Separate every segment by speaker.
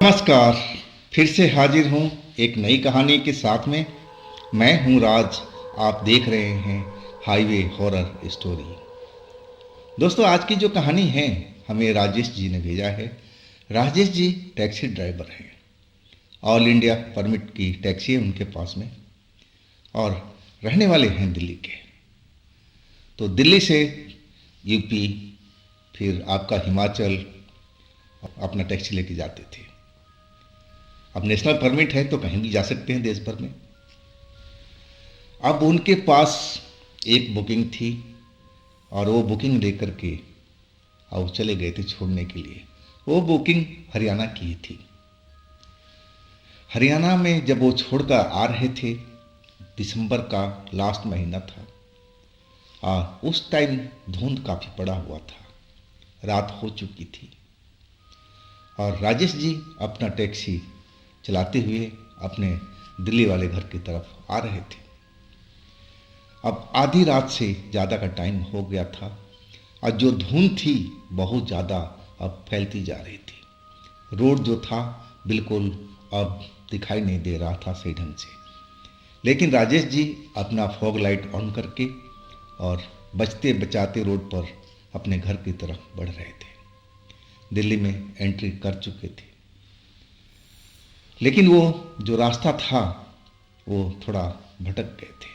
Speaker 1: नमस्कार। फिर से हाजिर हूँ एक नई कहानी के साथ में। मैं हूँ राज। आप देख रहे हैं हाईवे हॉरर स्टोरी। दोस्तों, आज की जो कहानी है हमें राजेश जी ने भेजा है। राजेश जी टैक्सी ड्राइवर हैं। ऑल इंडिया परमिट की टैक्सी है उनके पास में और रहने वाले हैं दिल्ली के। तो दिल्ली से यूपी, फिर आपका हिमाचल अपना टैक्सी लेके जाते थे। अब नेशनल परमिट है तो कहीं भी जा सकते हैं देश भर में। अब उनके पास एक बुकिंग थी और वो बुकिंग लेकर के अब चले गए थे छोड़ने के लिए। वो बुकिंग हरियाणा की ही थी। हरियाणा में जब वो छोड़कर आ रहे थे, दिसंबर का लास्ट महीना था और उस टाइम धुंध काफ़ी पड़ा हुआ था, रात हो चुकी थी और राजेश जी अपना टैक्सी चलाते हुए अपने दिल्ली वाले घर की तरफ आ रहे थे। अब आधी रात से ज़्यादा का टाइम हो गया था और जो धुंध थी बहुत ज़्यादा अब फैलती जा रही थी। रोड जो था बिल्कुल अब दिखाई नहीं दे रहा था सही ढंग से। लेकिन राजेश जी अपना फॉग लाइट ऑन करके और बचते बचाते रोड पर अपने घर की तरफ बढ़ रहे थे। दिल्ली में एंट्री कर चुके थे, लेकिन वो जो रास्ता था वो थोड़ा भटक गए थे।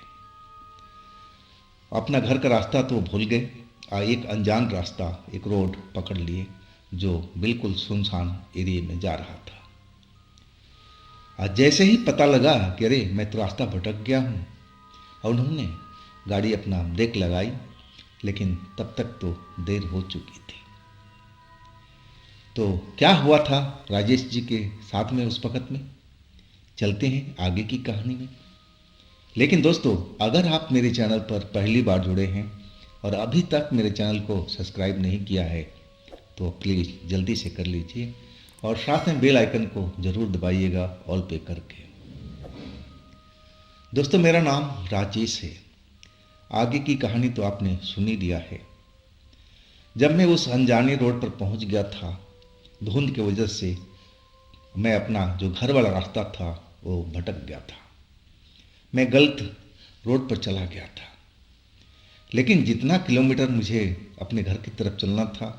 Speaker 1: अपना घर का रास्ता तो भूल गए और एक अनजान रास्ता, एक रोड पकड़ लिए जो बिल्कुल सुनसान एरिया में जा रहा था। और जैसे ही पता लगा कि अरे मैं तो रास्ता भटक गया हूँ, और उन्होंने गाड़ी अपना ब्रेक लगाई, लेकिन तब तक तो देर हो चुकी थी। तो क्या हुआ था राजेश जी के साथ में उस वक़्त में, चलते हैं आगे की कहानी में। लेकिन दोस्तों, अगर आप मेरे चैनल पर पहली बार जुड़े हैं और अभी तक मेरे चैनल को सब्सक्राइब नहीं किया है तो प्लीज़ जल्दी से कर लीजिए और साथ में बेल आइकन को ज़रूर दबाइएगा ऑल पे करके। दोस्तों, मेरा नाम राजेश है। आगे की कहानी तो आपने सुन ही लिया है। जब मैं उस अनजाने रोड पर पहुंच गया था, धुंध की वजह से मैं अपना जो घर वाला रास्ता था वो भटक गया था। मैं गलत रोड पर चला गया था। लेकिन जितना किलोमीटर मुझे अपने घर की तरफ चलना था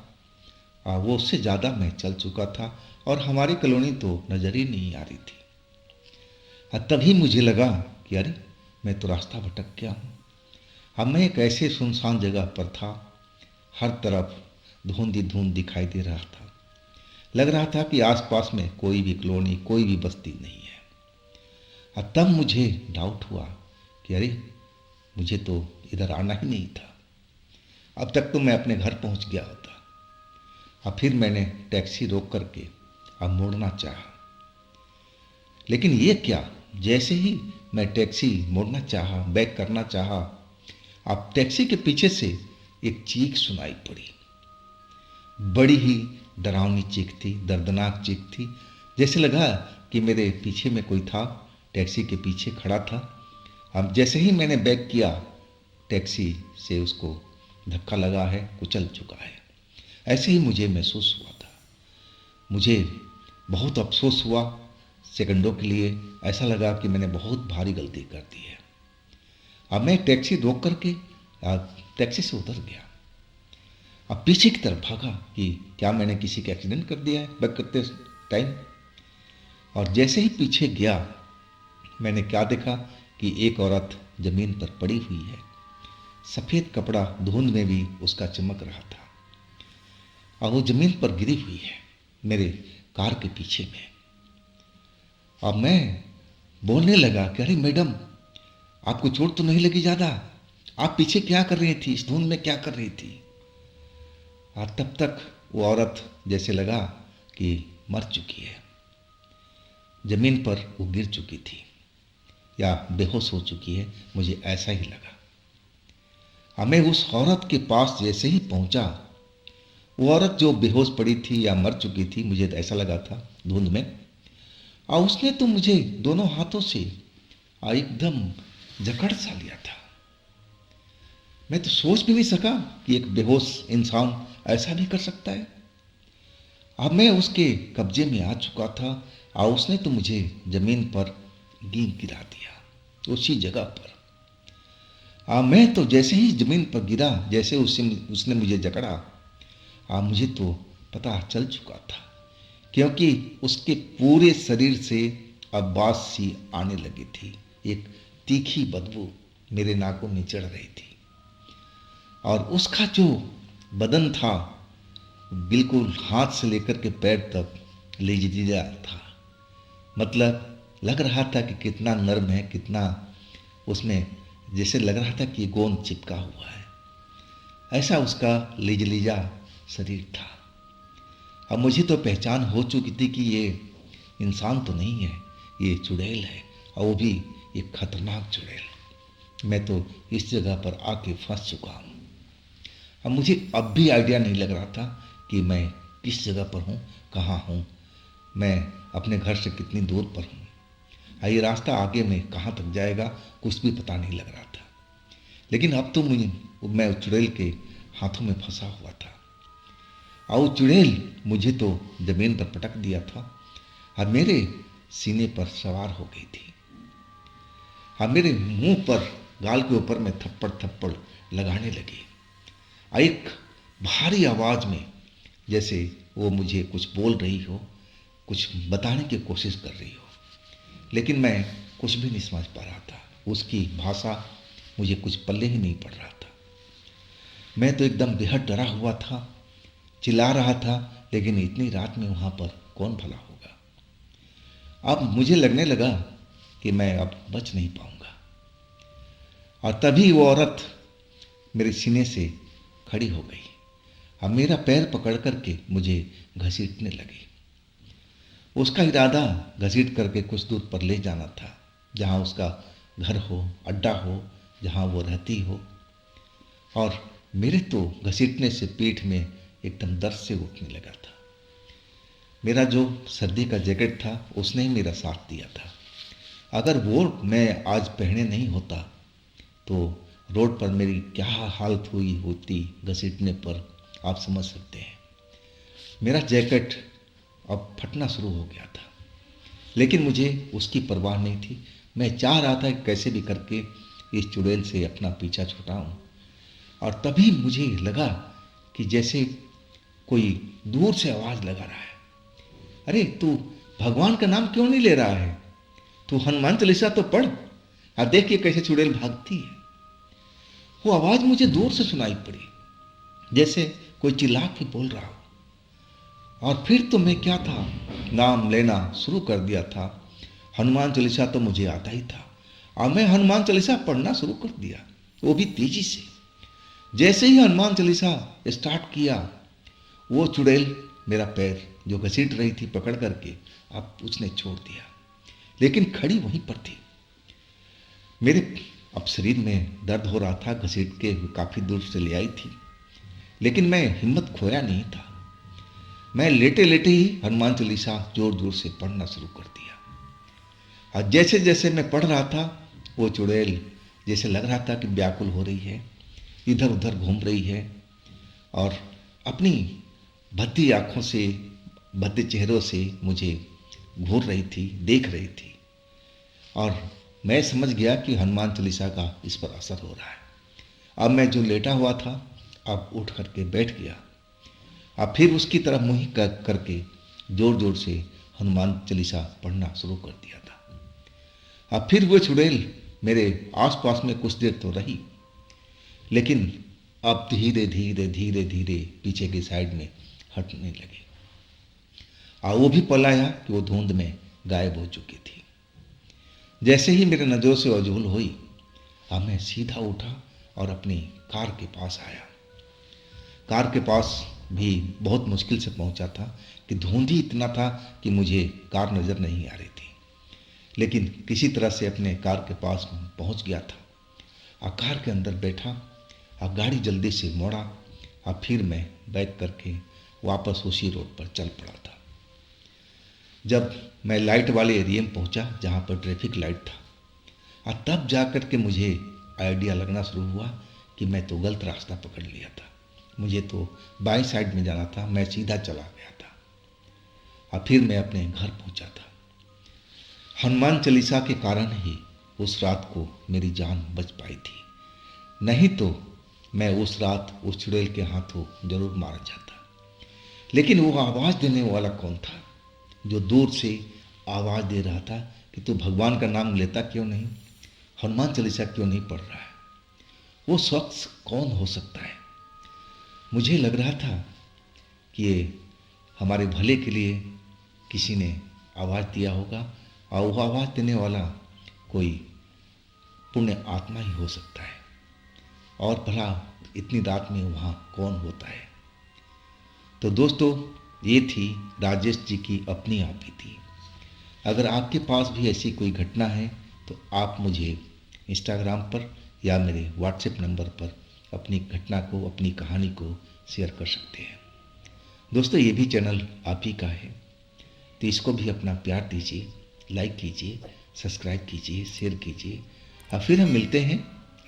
Speaker 1: वो उससे ज़्यादा मैं चल चुका था और हमारी कॉलोनी तो नज़र ही नहीं आ रही थी। तभी मुझे लगा कि अरे मैं तो रास्ता भटक गया हूँ। अब मैं एक ऐसे सुनसान जगह पर था, हर तरफ धुंध ही धुंध दिखाई दे रहा था। लग रहा था कि आसपास में कोई भी कॉलोनी, कोई भी बस्ती नहीं है। तब मुझे डाउट हुआ कि अरे मुझे तो इधर आना ही नहीं था। अब तक तो मैं अपने घर पहुंच गया होता। अब फिर मैंने टैक्सी रोक करके अब मोड़ना चाहा, लेकिन ये क्या, जैसे ही मैं टैक्सी मोड़ना चाहा, बैक करना चाहा, अब टैक्सी के पीछे से एक चीख सुनाई पड़ी। बड़ी ही डरावनी चीख थी, दर्दनाक चीख थी। जैसे लगा कि मेरे पीछे में कोई था, टैक्सी के पीछे खड़ा था। अब जैसे ही मैंने बैक किया, टैक्सी से उसको धक्का लगा है, कुचल चुका है। ऐसे ही मुझे महसूस हुआ था। मुझे बहुत अफसोस हुआ। सेकंडों के लिए ऐसा लगा कि मैंने बहुत भारी गलती कर दी है। अब मैं टैक्सी रोक करके टैक्सी से उतर गया। अब पीछे की तरफ भागा कि क्या मैंने किसी का एक्सीडेंट कर दिया है बैक करते टाइम। और जैसे ही पीछे गया, मैंने क्या देखा कि एक औरत जमीन पर पड़ी हुई है। सफ़ेद कपड़ा धुंध में भी उसका चमक रहा था और वो जमीन पर गिरी हुई है मेरे कार के पीछे में। अब मैं बोलने लगा कि अरे मैडम, आपको चोट तो नहीं लगी ज़्यादा? आप पीछे क्या कर रही थी, इस धुंध में क्या कर रही थी? और तब तक वो औरत जैसे लगा कि मर चुकी है, जमीन पर वो गिर चुकी थी या बेहोश हो चुकी है, मुझे ऐसा ही लगा। मैं उस औरत के पास जैसे ही पहुंचा, वो औरत जो बेहोश पड़ी थी या मर चुकी थी, मुझे तो ऐसा लगा था धुंध में, और उसने तो मुझे दोनों हाथों से एकदम जकड़ सा लिया था। मैं तो सोच भी नहीं सका कि एक बेहोश इंसान ऐसा भी कर सकता है। अब मैं उसके कब्जे में आ चुका था और उसने तो मुझे ज़मीन पर गिरा दिया उसी जगह पर। मैं तो जैसे ही ज़मीन पर गिरा, जैसे उसने मुझे जकड़ा, मुझे तो पता चल चुका था, क्योंकि उसके पूरे शरीर से अब बात सी आने लगी थी। एक तीखी बदबू मेरे नाकों में चढ़ रही थी और उसका जो बदन था बिल्कुल हाथ से लेकर के पैर तक लेजीजा था। मतलब लग रहा था कि कितना नर्म है, कितना उसमें जैसे लग रहा था कि गोंद चिपका हुआ है, ऐसा उसका लेजलीजा शरीर था। अब मुझे तो पहचान हो चुकी थी कि ये इंसान तो नहीं है, ये चुड़ैल है, और वो भी एक खतरनाक चुड़ैल। मैं तो इस जगह पर आके फंस चुका हूँ। अब मुझे अब भी आइडिया नहीं लग रहा था कि मैं किस जगह पर हूँ, कहाँ हूँ, मैं अपने घर से कितनी दूर पर हूँ, ये रास्ता आगे में कहाँ तक जाएगा, कुछ भी पता नहीं लग रहा था। लेकिन अब तो मैं चुड़ैल के हाथों में फंसा हुआ था और चुड़ैल मुझे तो जमीन पर पटक दिया था और मेरे सीने पर सवार हो गई थी। मेरे मुंह पर, गाल के ऊपर में थप्पड़ थप्पड़ लगाने लगी, एक भारी आवाज में, जैसे वो मुझे कुछ बोल रही हो, कुछ बताने की कोशिश कर रही हो, लेकिन मैं कुछ भी नहीं समझ पा रहा था। उसकी भाषा मुझे कुछ पल्ले ही नहीं पड़ रहा था। मैं तो एकदम बेहद डरा हुआ था, चिल्ला रहा था, लेकिन इतनी रात में वहाँ पर कौन भला होगा। अब मुझे लगने लगा कि मैं अब बच नहीं पाऊंगा, और तभी वो औरत मेरे सीने से खड़ी हो गई। अब मेरा पैर पकड़ करके मुझे घसीटने लगी। उसका इरादा घसीट करके कुछ दूर पर ले जाना था, जहाँ उसका घर हो, अड्डा हो, जहाँ वो रहती हो। और मेरे तो घसीटने से पीठ में एकदम दर्द से उठने लगा था। मेरा जो सर्दी का जैकेट था उसने ही मेरा साथ दिया था। अगर वो मैं आज पहने नहीं होता तो रोड पर मेरी क्या हालत हुई होती घसीटने पर, आप समझ सकते हैं। मेरा जैकेट अब फटना शुरू हो गया था, लेकिन मुझे उसकी परवाह नहीं थी। मैं चाह रहा था कि कैसे भी करके इस चुड़ैल से अपना पीछा छुड़ाऊं। और तभी मुझे लगा कि जैसे कोई दूर से आवाज़ लगा रहा है, अरे तू भगवान का नाम क्यों नहीं ले रहा है, तू हनुमान चालीसा तो पढ़, और देखिए कैसे चुड़ैल भागती है। वो आवाज़ मुझे दूर से सुनाई पड़ी, जैसे कोई चिल्ला के बोल रहा हो। और फिर तो मैं क्या था, नाम लेना शुरू कर दिया था। हनुमान चालीसा तो मुझे आता ही था, और मैं हनुमान चालीसा पढ़ना शुरू कर दिया, वो भी तेजी से। जैसे ही हनुमान चालीसा स्टार्ट किया, वो चुड़ैल मेरा पैर जो घसीट रही थी पकड़ करके अब उसने छोड़ दिया, लेकिन खड़ी वहीं पर थी। मेरे अब शरीर में दर्द हो रहा था, घसीट के काफ़ी दूर से ले आई थी, लेकिन मैं हिम्मत खोया नहीं था। मैं लेटे लेटे ही हनुमान चालीसा जोर जोर से पढ़ना शुरू कर दिया। और जैसे जैसे मैं पढ़ रहा था, वो चुड़ैल जैसे लग रहा था कि व्याकुल हो रही है, इधर उधर घूम रही है, और अपनी भद्दी आँखों से, भद्दे चेहरों से मुझे घूर रही थी, देख रही थी। और मैं समझ गया कि हनुमान चालीसा का इस पर असर हो रहा है। अब मैं जो लेटा हुआ था अब उठ करके बैठ गया, अब फिर उसकी तरफ मुँह करके जोर जोर से हनुमान चालीसा पढ़ना शुरू कर दिया था। अब फिर वो चुड़ैल मेरे आसपास में कुछ देर तो रही, लेकिन अब धीरे धीरे धीरे धीरे पीछे की साइड में हटने लगी। वो भी पल आया कि वो धुंध में गायब हो चुकी थी। जैसे ही मेरे नज़रों से ओझल हुई, अब मैं सीधा उठा और अपनी कार के पास आया। कार के पास भी बहुत मुश्किल से पहुंचा था कि धुंध ही इतना था कि मुझे कार नज़र नहीं आ रही थी, लेकिन किसी तरह से अपने कार के पास पहुंच गया था। कार के अंदर बैठा, गाड़ी जल्दी से मोड़ा, फिर मैं बैक करके वापस उसी रोड पर चल पड़ा था। जब मैं लाइट वाले एरिया में पहुंचा जहां पर ट्रैफिक लाइट था, तब जा कर के मुझे आइडिया लगना शुरू हुआ कि मैं तो गलत रास्ता पकड़ लिया था। मुझे तो बाईं साइड में जाना था, मैं सीधा चला गया था। और फिर मैं अपने घर पहुंचा था। हनुमान चालीसा के कारण ही उस रात को मेरी जान बच पाई थी, नहीं तो मैं उस रात उस चुड़ैल के हाथों जरूर मारा जाता। लेकिन वो आवाज़ देने वाला कौन था जो दूर से आवाज़ दे रहा था कि तू भगवान का नाम लेता क्यों नहीं, हनुमान चालीसा क्यों नहीं पढ़ रहा है? वो शख्स कौन हो सकता है? मुझे लग रहा था कि ये हमारे भले के लिए किसी ने आवाज़ दिया होगा, और वो आवाज़ देने वाला कोई पुण्य आत्मा ही हो सकता है। और भला इतनी रात में वहाँ कौन होता है? तो दोस्तों, ये थी राजेश जी की अपनी आप बीती। अगर आपके पास भी ऐसी कोई घटना है तो आप मुझे इंस्टाग्राम पर या मेरे व्हाट्सएप नंबर पर अपनी घटना को, अपनी कहानी को शेयर कर सकते हैं। दोस्तों, ये भी चैनल आप ही का है, तो इसको भी अपना प्यार दीजिए, लाइक कीजिए, सब्सक्राइब कीजिए, शेयर कीजिए। और फिर हम मिलते हैं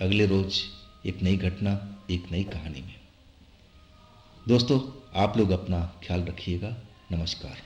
Speaker 1: अगले रोज एक नई घटना, एक नई कहानी में। दोस्तों, आप लोग अपना ख्याल रखिएगा। नमस्कार।